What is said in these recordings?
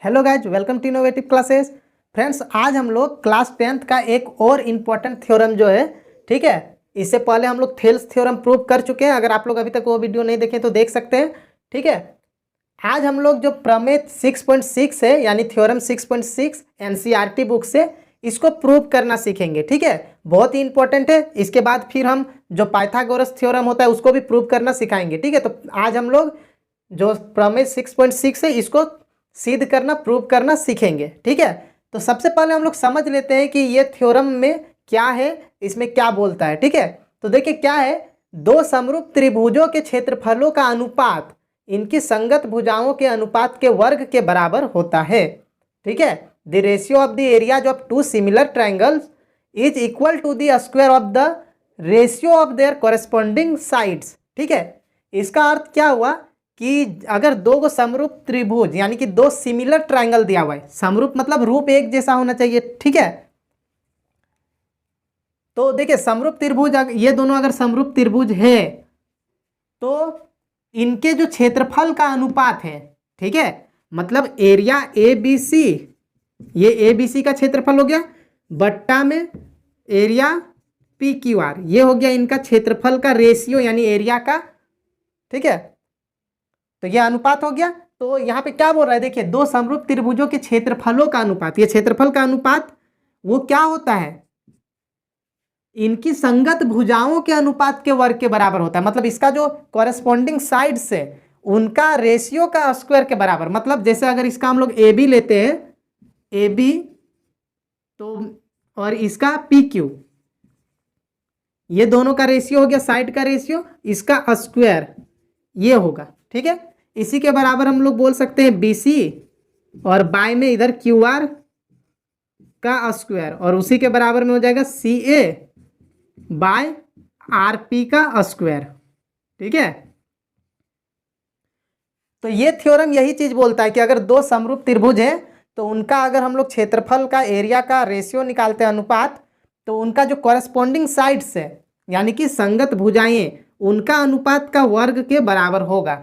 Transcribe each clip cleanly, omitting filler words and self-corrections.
Hello guys, welcome to innovative classes. Friends, आज हम लोग क्लास 10th का एक और इम्पोर्टेंट थ्योरम जो है, ठीक है, इससे पहले हम लोग थेल्स थ्योरम प्रूव कर चुके हैं। अगर आप लोग अभी तक वो वीडियो नहीं देखे तो देख सकते हैं, ठीक है। आज हम लोग जो प्रमेय 6.6 है यानी थ्योरम 6.6 एनसीईआरटी बुक से इसको प्रूव करना सीखेंगे, ठीक है। बहुत ही इंपॉर्टेंट है। इसके बाद फिर हम जो पाइथागोरस थ्योरम होता है उसको भी प्रूव करना सिखाएंगे, ठीक है। तो आज हम लोग जो प्रमेय 6.6 है इसको सिद्ध करना, प्रूव करना सीखेंगे, ठीक है। तो सबसे पहले हम लोग समझ लेते हैं कि ये थ्योरम में क्या है, इसमें क्या बोलता है, ठीक है। तो देखिए क्या है, दो समरूप त्रिभुजों के क्षेत्रफलों का अनुपात इनकी संगत भुजाओं के अनुपात के वर्ग के बराबर होता है, ठीक है। The ratio of the areas of two similar triangles is equal to the square of the ratio of their corresponding sides, ठीक है। इसका अर्थ क्या हुआ कि अगर दो को समरूप त्रिभुज यानी कि दो सिमिलर ट्राइंगल दिया हुआ है, समरूप मतलब रूप एक जैसा होना चाहिए, ठीक है। तो देखिए समरूप त्रिभुज, ये दोनों अगर समरूप त्रिभुज है तो इनके जो क्षेत्रफल का अनुपात है, ठीक है, मतलब एरिया ए बी सी, ये ए बी सी का क्षेत्रफल हो गया बट्टा में एरिया पी क्यू आर, ये हो गया इनका क्षेत्रफल का रेशियो यानी एरिया का, ठीक है। तो यह अनुपात हो गया। तो यहाँ पे क्या बोल रहा है, देखिए दो समरूप त्रिभुजों के क्षेत्रफलों का अनुपात, ये क्षेत्रफल का अनुपात वो क्या होता है, इनकी संगत भुजाओं के अनुपात के वर्ग के बराबर होता है। मतलब इसका जो कॉरेस्पॉन्डिंग साइड्स है उनका रेशियो का स्क्वायर के बराबर। मतलब जैसे अगर इसका हम लोग ए बी लेते हैं, ए बी तो और इसका पी क्यू, ये दोनों का रेशियो हो गया, साइड का रेशियो, इसका स्क्वायर ये होगा, ठीक है। इसी के बराबर हम लोग बोल सकते हैं बी सी और बाय में इधर क्यू आर का स्क्वायर, और उसी के बराबर में हो जाएगा सी ए बाय आर पी का स्क्वायर, ठीक है। तो ये थ्योरम यही चीज बोलता है कि अगर दो समरूप त्रिभुज है तो उनका अगर हम लोग क्षेत्रफल का एरिया का रेशियो निकालते हैं अनुपात, तो उनका जो कॉरेस्पॉन्डिंग साइड्स है यानी कि संगत भुजाएं, उनका अनुपात का वर्ग के बराबर होगा,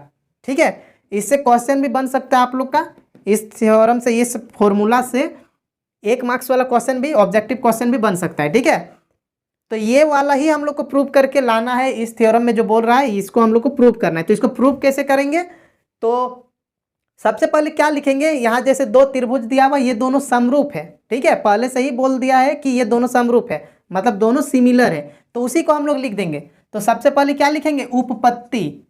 ठीक है। इससे क्वेश्चन भी बन सकता है आप लोग का, इस थ्योरम से, इस फॉर्मूला से 1 मार्क्स वाला क्वेश्चन भी, ऑब्जेक्टिव क्वेश्चन भी बन सकता है, ठीक है। तो ये वाला ही हम लोग को प्रूव करके लाना है। इस थ्योरम में जो बोल रहा है इसको हम लोग को प्रूव करना है। तो इसको प्रूव कैसे करेंगे, तो सबसे पहले क्या लिखेंगे, यहाँ जैसे दो त्रिभुज दिया हुआ, ये दोनों समरूप है, ठीक है। पहले से ही बोल दिया है कि ये दोनों समरूप है, मतलब दोनों सिमिलर है, तो उसी को हम लोग लिख देंगे। तो सबसे पहले क्या लिखेंगे, उपपत्ति।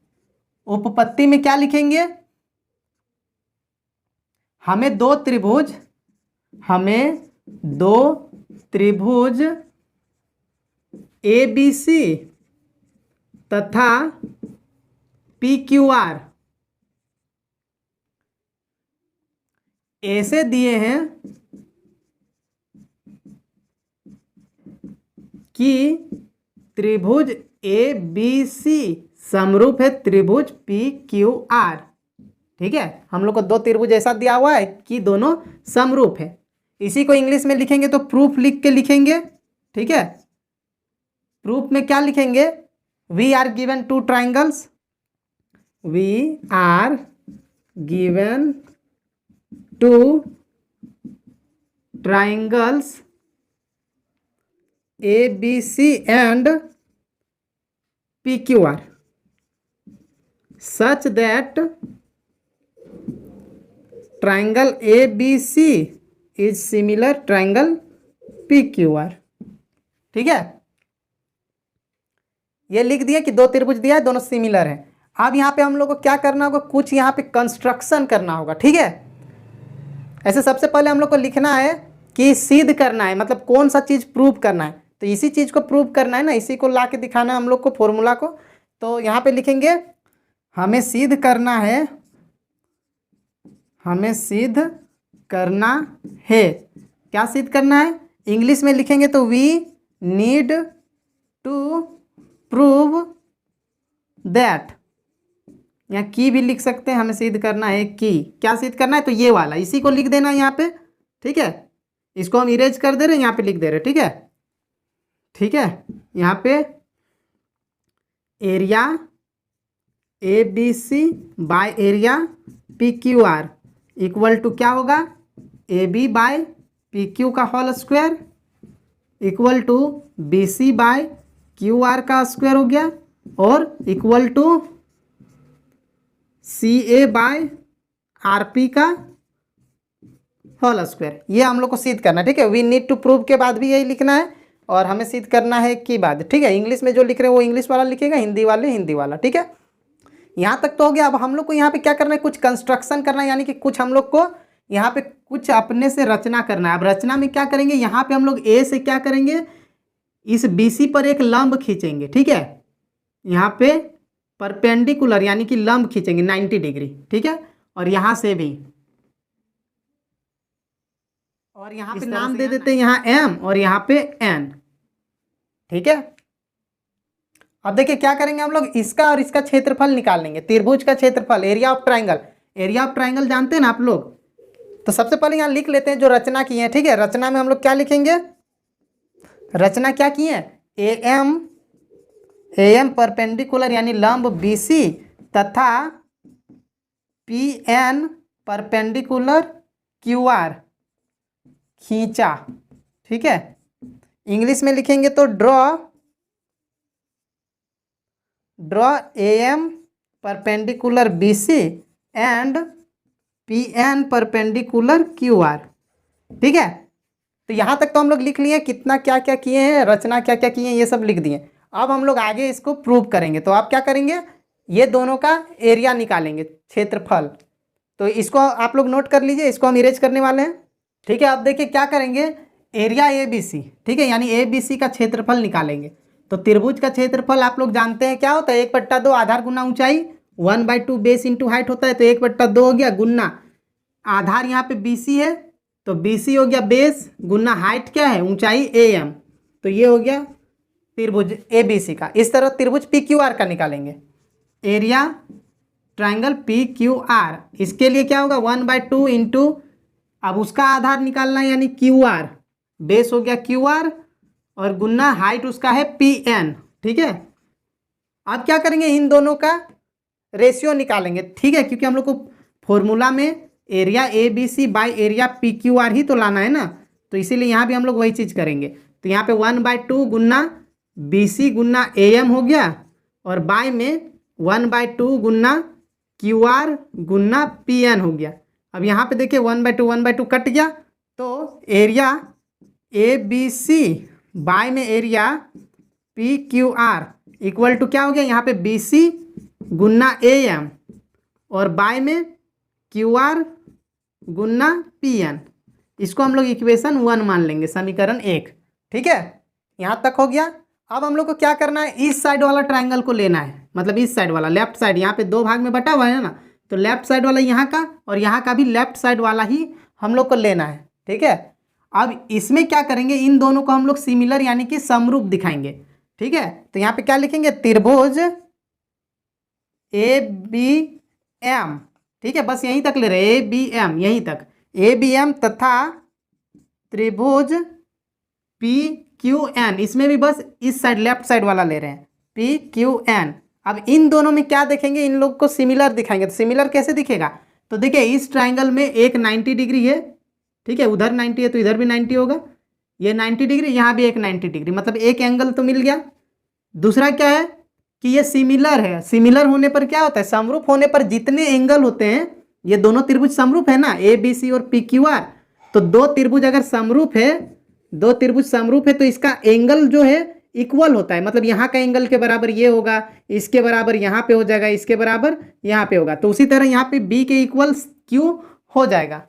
उपपत्ति में क्या लिखेंगे, हमें दो त्रिभुज ए बी सी तथा पी क्यू आर ऐसे दिए हैं कि त्रिभुज ए बी सी समरूप है त्रिभुज पी क्यू आर, ठीक है। हम लोग को दो त्रिभुज ऐसा दिया हुआ है कि दोनों समरूप है। इसी को इंग्लिश में लिखेंगे तो प्रूफ लिख के लिखेंगे, ठीक है। प्रूफ में क्या लिखेंगे, we are given two triangles, we are given two triangles A B C and P Q R such that triangle A B C is similar triangle P Q R, ठीक है। ये लिख दिया कि दो त्रिभुज दिया है, दोनों सिमिलर है। अब यहाँ पे हम लोग को क्या करना होगा, कुछ यहाँ पे कंस्ट्रक्शन करना होगा, ठीक है। ऐसे सबसे पहले हम लोग को लिखना है कि सिद्ध करना है, मतलब कौन सा चीज़ प्रूव करना है, तो इसी चीज़ को प्रूव करना है ना, इसी को ला के दिखाना है हम लोग को फॉर्मूला को। तो यहाँ पे लिखेंगे हमें सिद्ध करना है, हमें सिद्ध करना है, क्या सिद्ध करना है, इंग्लिश में लिखेंगे तो we need to prove that, या की भी लिख सकते हैं, हमें सिद्ध करना है कि, क्या सिद्ध करना है, तो ये वाला इसी को लिख देना है यहाँ पे, ठीक है। इसको हम इरेज कर दे रहे हैं, यहाँ पे लिख दे रहे हैं, ठीक है, ठीक है। यहाँ पे area A B C by area P Q R equal to क्या होगा, A B by P Q का whole square equal to B C by Q R का स्क्वायर हो गया, और equal to C A by R P का whole square. ये हम लोग को सिद्ध करना है, ठीक है। वी नीड टू प्रूव के बाद भी यही लिखना है, और हमें सिद्ध करना है की बाद, ठीक है। इंग्लिश में जो लिख रहे हैं वो इंग्लिश वाला लिखेगा, हिंदी वाले हिंदी वाला, ठीक है। यहाँ तक तो हो गया। अब हम लोग को यहाँ पे क्या करना है, कुछ कंस्ट्रक्शन करना है, यानी कि कुछ हम लोग को यहाँ पे कुछ अपने से रचना करना है। अब रचना में क्या करेंगे, यहाँ पे हम लोग ए से क्या करेंगे, इस बीसी पर एक लंब खींचेंगे, ठीक है। यहाँ पे परपेंडिकुलर यानी कि लंब खींचेंगे 90 डिग्री, ठीक है। और यहाँ से भी, और यहाँ पे नाम दे देते हैं यहाँ एम और यहाँ पे एन, ठीक है। अब देखिए क्या करेंगे हम लोग, इसका और इसका क्षेत्रफल निकाल लेंगे, त्रिभुज का क्षेत्रफल, area of triangle. Area of triangle जानते हैं ना आप लोग। तो सबसे पहले यहाँ लिख लेते हैं जो रचना की है, ठीक है। रचना में हम लोग क्या लिखेंगे, रचना क्या की है, ए एम परपेंडिकुलर यानी लंब बी सी तथा P N perpendicular Q R खींचा, ठीक है। इंग्लिश में लिखेंगे तो draw A M perpendicular B C and P N perpendicular Q R, ठीक है। तो यहाँ तक तो हम लोग लिख लिए कितना क्या क्या किए हैं, रचना क्या क्या किए हैं, ये सब लिख दिए। अब हम लोग आगे इसको प्रूव करेंगे। तो आप क्या करेंगे, ये दोनों का एरिया निकालेंगे, क्षेत्रफल। तो इसको आप लोग नोट कर लीजिए, इसको हम इरेज करने वाले हैं, ठीक है। अब देखिए क्या करेंगे, एरिया ए बी सी, ठीक है, यानी ए बी सी का क्षेत्रफल निकालेंगे। तो त्रिभुज का क्षेत्रफल आप लोग जानते हैं क्या होता है, 1/2 आधार गुना ऊंचाई, 1/2 बेस इंटू हाइट होता है। तो 1/2 हो गया, गुना आधार यहाँ पे बी सी है, तो बी सी हो गया बेस, गुना हाइट क्या है, ऊंचाई ए एम। तो ये हो गया त्रिभुज ए बी सी का। इस तरह त्रिभुज पी क्यू आर का निकालेंगे, area triangle P Q are. इसके लिए क्या होगा, 1/2 इंटू, अब उसका आधार निकालना है यानी क्यू आर, बेस हो गया क्यू आर और गुना हाइट उसका है पी एन, ठीक है। अब क्या करेंगे, इन दोनों का रेशियो निकालेंगे, ठीक है, क्योंकि हम लोग को फॉर्मूला में area A B C by area P Q R ही तो लाना है ना। तो इसीलिए यहाँ भी हम लोग वही चीज़ करेंगे। तो यहाँ पे 1/2 गुना बी सी गुना ए एम हो गया, और बाय में 1/2 गुना क्यू आर गुना पी एन हो गया। अब यहाँ पे देखिए 1/2 कट गया, तो area A B C by में area P Q R equal to क्या हो गया, यहाँ पे बी सी गुना ए एम और बाय में क्यू आर गुना पी एन। इसको हम लोग इक्वेशन 1 मान लेंगे, समीकरण 1, ठीक है। यहाँ तक हो गया। अब हम लोग को क्या करना है, इस साइड वाला ट्राइंगल को लेना है, मतलब इस साइड वाला, लेफ्ट साइड, यहाँ पे 2 भाग में बटा हुआ है ना। तो लेफ्ट साइड वाला यहाँ का और यहाँ का भी लेफ्ट साइड वाला ही हम लोग को लेना है, ठीक है। अब इसमें क्या करेंगे, इन दोनों को हम लोग सिमिलर यानी कि समरूप दिखाएंगे, ठीक है। तो यहाँ पे क्या लिखेंगे, त्रिभुज ए बी एम, ठीक है, बस यहीं तक ले रहे, ए बी एम, यहीं तक ए बी एम तथा त्रिभुज पी क्यू एन, इसमें भी बस इस साइड लेफ्ट साइड वाला ले रहे हैं, पी क्यू एन। अब इन दोनों में क्या देखेंगे, इन लोग को सिमिलर दिखाएंगे। तो सिमिलर कैसे दिखेगा, तो देखिए इस ट्राइंगल में एक 90 डिग्री है, ठीक है, उधर 90 है तो इधर भी 90 होगा, ये 90 डिग्री, यहाँ भी एक 90 डिग्री, मतलब एक एंगल तो मिल गया। दूसरा क्या है कि ये सिमिलर है। सिमिलर होने पर क्या होता है, समरूप होने पर जितने एंगल होते हैं, ये दोनों त्रिभुज समरूप है ना, ए बी सी और पी क्यू आर। तो 2 त्रिभुज अगर समरूप है, 2 त्रिभुज समरूप है तो इसका एंगल जो है इक्वल होता है, मतलब यहाँ का एंगल के बराबर ये होगा, इसके बराबर यहाँ पे हो जाएगा, इसके बराबर यहाँ पे होगा। तो उसी तरह यहाँ पे बी के इक्वल क्यू हो जाएगा,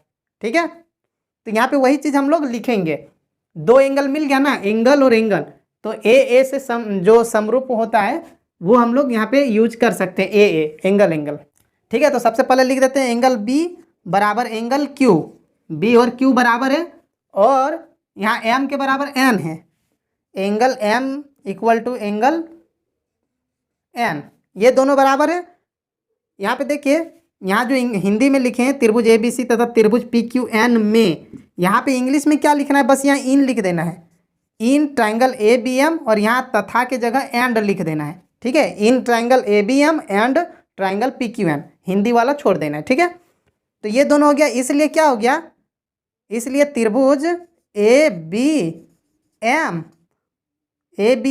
ठीक है। तो यहाँ पे वही चीज़ हम लोग लिखेंगे, 2 एंगल मिल गया ना, एंगल और एंगल। तो ए से जो समरूप होता है वो हम लोग यहाँ पे यूज कर सकते हैं, ए एंगल एंगल, ठीक है। तो सबसे पहले लिख देते हैं एंगल बी बराबर एंगल क्यू, बी और क्यू बराबर है, और यहाँ एम के बराबर एन है, angle M equal to angle N, ये दोनों बराबर है। यहाँ पे देखिए, यहाँ जो हिंदी में लिखे हैं त्रिभुज ए बी सी तथा त्रिभुज पी क्यू एन में, यहाँ पे इंग्लिश में क्या लिखना है, बस यहाँ इन लिख देना है, in triangle A B M, और यहाँ तथा के जगह एंड लिख देना है, ठीक है। In triangle A B M and triangle P Q N, Hindi वाला छोड़ देना है, ठीक है। तो ये दोनों हो गया, इसलिए क्या हो गया, इसलिए त्रिभुज ए बी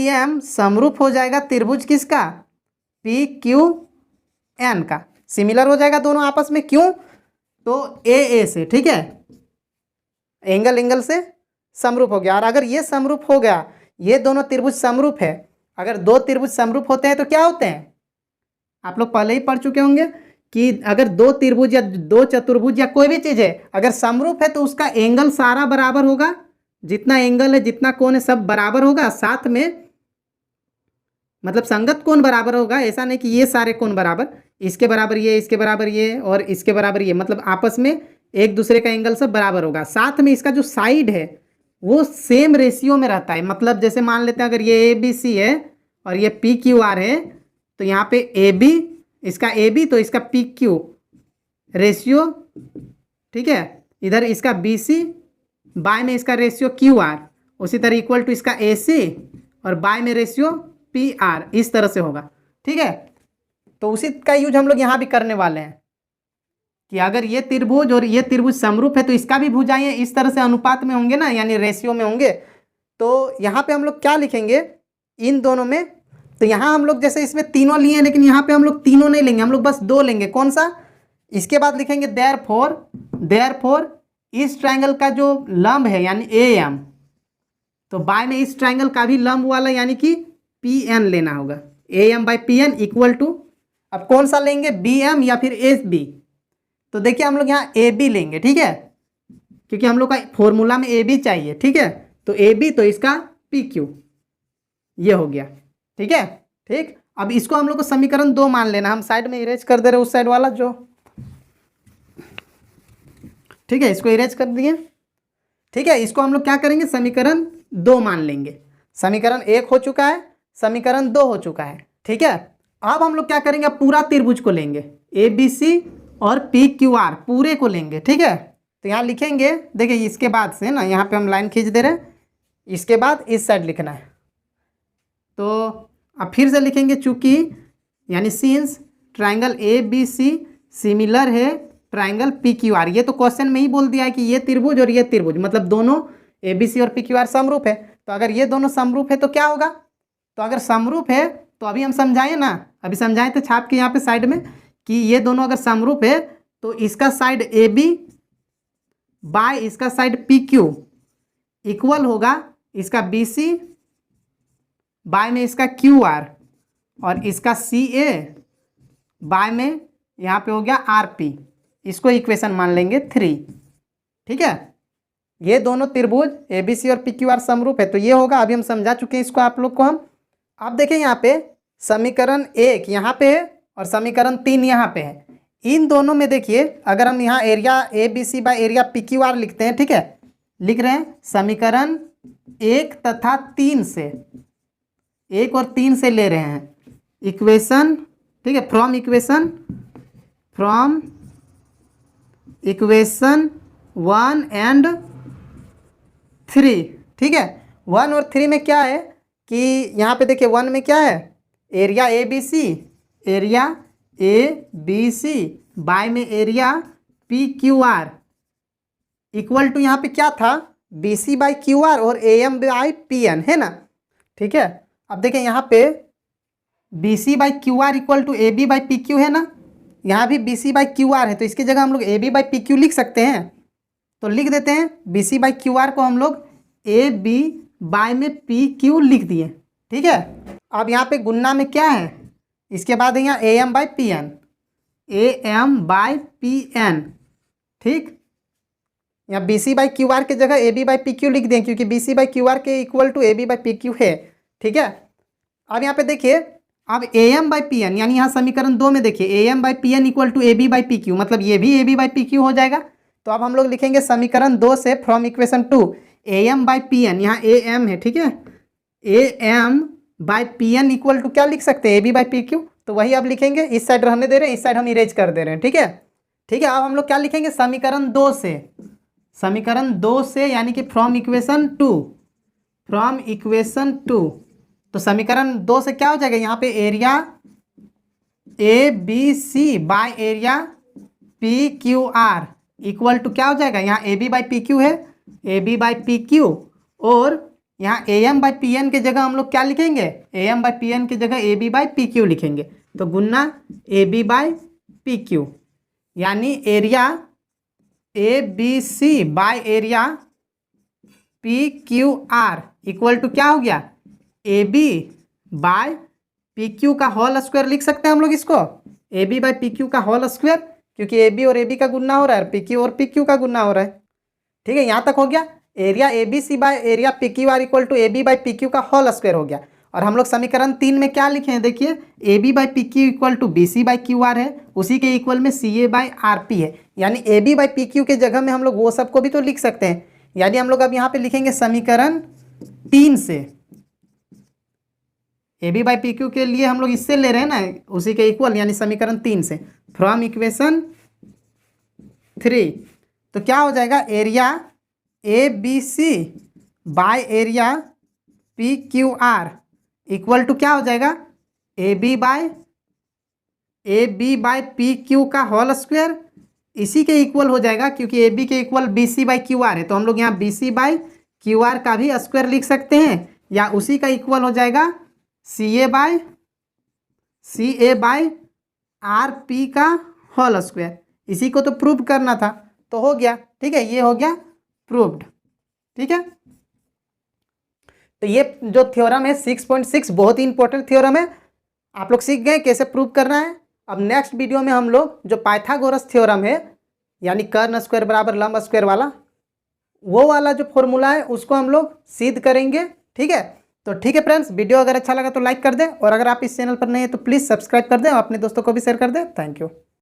एम समरूप हो जाएगा त्रिभुज किसका, पी क्यू एन का। सिमिलर हो जाएगा दोनों आपस में, क्यों, तो ए से, ठीक है, एंगल से समरूप हो गया। और अगर ये समरूप हो गया, ये दोनों त्रिभुज समरूप है, अगर दो त्रिभुज समरूप होते हैं तो क्या होते हैं, आप लोग पहले ही पढ़ चुके होंगे कि अगर दो त्रिभुज या दो चतुर्भुज या कोई भी चीज है अगर समरूप है तो उसका एंगल सारा बराबर होगा, जितना एंगल है जितना कोण है सब बराबर होगा, साथ में मतलब संगत कोण बराबर होगा। ऐसा नहीं कि ये सारे कोण बराबर, इसके बराबर ये, इसके बराबर ये और इसके बराबर ये, मतलब आपस में एक दूसरे का एंगल सब बराबर होगा। साथ में इसका जो साइड है वो सेम रेशियो में रहता है। मतलब जैसे मान लेते हैं अगर ये ए बी सी है और ये पी क्यू आर है, तो यहाँ पे ए बी, इसका ए बी तो इसका पी क्यू रेशियो, ठीक है, इधर इसका बी सी, बाय में इसका रेशियो क्यू आर, उसी तरह इक्वल टू इसका ए सी और बाय में रेशियो पी आर, इस तरह से होगा, ठीक है। तो उसी का यूज हम लोग यहाँ भी करने वाले हैं कि अगर ये त्रिभुज और ये त्रिभुज समरूप है तो इसका भी भुजाएं इस तरह से अनुपात में होंगे ना, यानी रेशियो में होंगे। तो यहाँ पे हम लोग क्या लिखेंगे इन दोनों में, तो यहाँ हम लोग जैसे इसमें तीनों लिए हैं, लेकिन यहाँ पे हम लोग तीनों नहीं लेंगे, हम लोग बस दो लेंगे। कौन सा, इसके बाद लिखेंगे देयरफॉर इस ट्रायंगल का जो लंब है यानी ए एम, तो बाय में इस ट्रायंगल का भी लंब वाला यानी कि पी एन लेना होगा, A M by P N equal to, अब कौन सा लेंगे, बी एम या फिर एस बी। तो देखिए हम लोग यहाँ ए बी लेंगे, ठीक है, क्योंकि हम लोग का फॉर्मूला में ए बी चाहिए, ठीक है। तो ए बी तो इसका पी क्यू, ये हो गया, ठीक है। ठीक, अब इसको हम लोग को समीकरण 2 मान लेना, हम साइड में इरेज कर दे रहे उस साइड वाला जो, ठीक है, इसको इरेज कर दिए, ठीक है। इसको हम लोग क्या करेंगे, समीकरण 2 मान लेंगे। समीकरण 1 हो चुका है, समीकरण 2 हो चुका है, ठीक है। अब हम लोग क्या करेंगे, अब पूरा त्रिभुज को लेंगे, ए बी सी और पी क्यू आर पूरे को लेंगे, ठीक है। तो यहाँ लिखेंगे, देखिए इसके बाद से ना यहाँ पे हम लाइन खींच दे रहे हैं, इसके बाद इस साइड लिखना है। तो अब फिर से लिखेंगे, चूंकि यानी since triangle A B C similar है ट्रायंगल पी क्यू आर, ये तो क्वेश्चन में ही बोल दिया है कि ये त्रिभुज और ये त्रिभुज मतलब दोनों ए बी सी और पी क्यू आर समरूप है। तो अगर ये दोनों समरूप है तो क्या होगा, तो अगर समरूप है तो अभी हम समझाएं ना, अभी समझाएं तो छाप के यहाँ पे साइड में कि ये दोनों अगर समरूप है तो इसका साइड ए बी बाय इसका साइड पी क्यू इक्वल होगा इसका बी सी बाय में इसका क्यू आर और इसका सी ए बाय में यहाँ पे हो गया आर पी। इसको इक्वेशन मान लेंगे 3, ठीक है। ये दोनों त्रिभुज ए बी सी और पी क्यू आर समरूप है, तो ये होगा। अभी हम समझा चुके हैं इसको आप लोग को हम। अब देखें यहाँ पे समीकरण 1 यहाँ पे है और समीकरण 3 यहाँ पे है। इन दोनों में देखिए अगर हम यहाँ area A B C by area P Q R लिखते हैं, ठीक है, लिख रहे हैं समीकरण 1 तथा 3 से, 1 और 3 से ले रहे हैं इक्वेशन, ठीक है, फ्रॉम इक्वेशन 1 एंड 3, ठीक है। 1 और 3 में क्या है कि यहाँ पे देखिए 1 में क्या है, area A B C by में area P Q R equal to यहाँ पे क्या था, B C by Q R और A M by P N, है ना, ठीक है। अब देखें यहाँ पे B C by Q R equal to A B by P Q है ना, यहाँ भी B C by Q R है, तो इसकी जगह हम लोग A B by P Q लिख सकते हैं। तो लिख देते हैं B C by Q R को हम लोग ए बी बाय में पी क्यू लिख दिए, ठीक है। अब यहाँ पे गुन्ना में क्या है, इसके बाद यहाँ A M by P N, ठीक। यहाँ B C by Q R की जगह A B by P Q लिख दें, क्योंकि B C by Q R के equal to A B by P Q है, ठीक है। अब यहाँ पे देखिए अब A M by P N, यानी यहाँ समीकरण 2 में देखिए A M by P N equal to A B by P Q, मतलब ये भी A B by P Q हो जाएगा। तो अब हम लोग लिखेंगे समीकरण 2 से from equation 2 A M by P N, यहाँ ए एम है, ठीक है, A M by P N equal to क्या लिख सकते हैं, A B by P Q. तो वही अब लिखेंगे, इस साइड रहने दे रहे हैं, इस साइड हम इरेज कर दे रहे हैं, ठीक है, ठीक है। अब हम लोग क्या लिखेंगे, समीकरण 2 से यानी कि फ्रॉम इक्वेशन 2, तो समीकरण 2 से क्या हो जाएगा, यहाँ पे area A B C by area P Q R equal to क्या हो जाएगा, यहाँ A B by P Q है, A B by P Q, और यहाँ A M by P N के जगह हम लोग क्या लिखेंगे, A M by P N की जगह A B by P Q लिखेंगे। तो गुन्ना A B by P Q, यानी area A B C by area P Q R equal to क्या हो गया, A B by P Q का होल स्क्वायर लिख सकते हैं हम लोग इसको, A B by P Q का होल स्क्वायर, क्योंकि ए बी और ए बी का गुन्ना हो रहा है, पी क्यू और पी क्यू का गुन्ना हो रहा है। ठीक है, यहाँ तक हो गया। Area A B C by area P Q R equal to A B by P Q का होल स्क्वायर हो गया। और हम लोग समीकरण 3 में क्या लिखे हैं, देखिए A B by P Q equal to B C by Q R है, उसी के इक्वल में C A by R P है, यानी A B by P Q के जगह में हम लोग वो सबको भी तो लिख सकते हैं। यानी हम लोग अब यहाँ पे लिखेंगे समीकरण 3 से, A B by P Q के लिए हम लोग इससे ले रहे हैं ना, उसी के इक्वल, यानी समीकरण 3 से, फ्रॉम इक्वेशन 3। तो क्या हो जाएगा, area A B C by area P Q R equal to क्या हो जाएगा, A B by P Q का होल स्क्वायर, इसी के इक्वल हो जाएगा, क्योंकि ए बी के equal B C by Q R है, तो हम लोग यहाँ B C by Q R का भी स्क्वायर लिख सकते हैं, या उसी का इक्वल हो जाएगा सी ए बाई आर पी का होल स्क्वायर। इसी को तो प्रूव करना था, तो हो गया। ठीक है, ये हो गया प्रूव्ड। ठीक है, तो ये जो थ्योरम है 6.6 बहुत ही इंपॉर्टेंट थ्योरम है, आप लोग सीख गए कैसे प्रूव करना है। अब नेक्स्ट वीडियो में हम लोग जो पाइथागोरस थ्योरम है, यानी कर्ण स्क्वायर बराबर लंब स्क्वायर वाला, वो वाला जो फॉर्मूला है उसको हम लोग सिद्ध करेंगे। ठीक है, तो ठीक है फ्रेंड्स, वीडियो अगर अच्छा लगा तो लाइक कर दें, और अगर आप इस चैनल पर नहीं है तो प्लीज़ सब्सक्राइब कर दें और अपने दोस्तों को भी शेयर कर दें। Thank you.